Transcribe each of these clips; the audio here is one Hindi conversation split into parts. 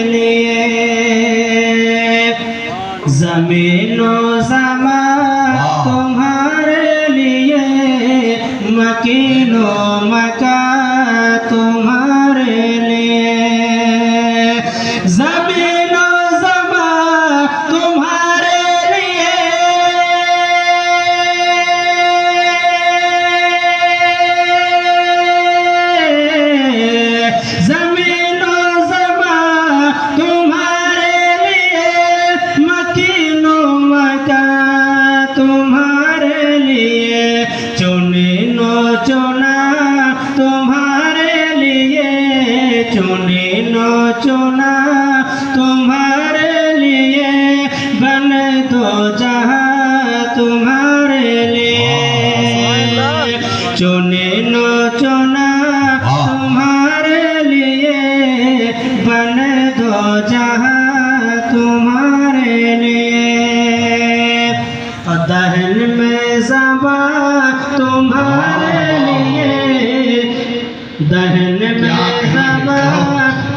लिए जमीनो समा तुम्हारे लिए मकीनो मका तुम्हारे लिए जमीनो समा तुम्हारे लिए जमीनो समा तुम्हारे लिए मकीनो मका तुम्हारे लिए चुनिनो चुना तुम्हारे लिए चुनिनो चुना तुम्हारे लिए बन दो जहां तुम्हारे लिए चुनिनो चुना तुम्हारे लिए बन दो जहां तुम्हारे लिए और दहन में ज़बा तुम्हारे लिए दहन में ज़बा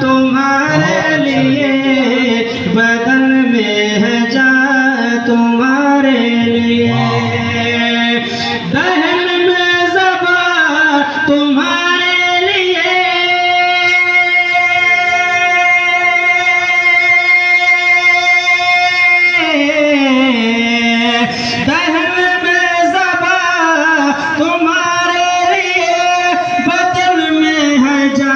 तुम्हारे लिए बदन में है जा तुम्हारे लिए दहन में ज़बा तुम्हारे लिए दहन में ज़बा तुम्हारे लिए बदन में है जा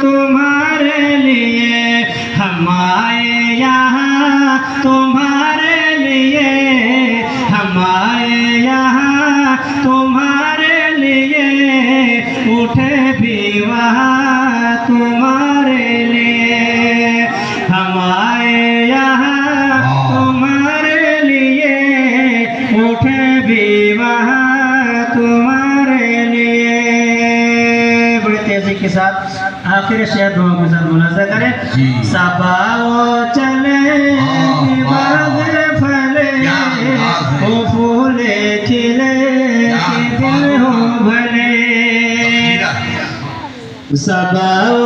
तुम्हारे लिए हम आए यहाँ तुम्हारे लिए हम आए यहाँ तुम्हारे लिए उठे भी वहाँ तुम्हारे लिए हम आए यहाँ तुम्हारे लिए उठे भी वहाँ तुम्हारे लिए बड़ी तेजी के साथ आखिर शेर दुआ के साथ मुलाजा करें सबाओ चले बाज़ फले ओ फूले खिले कि दिल हो भले सबाओ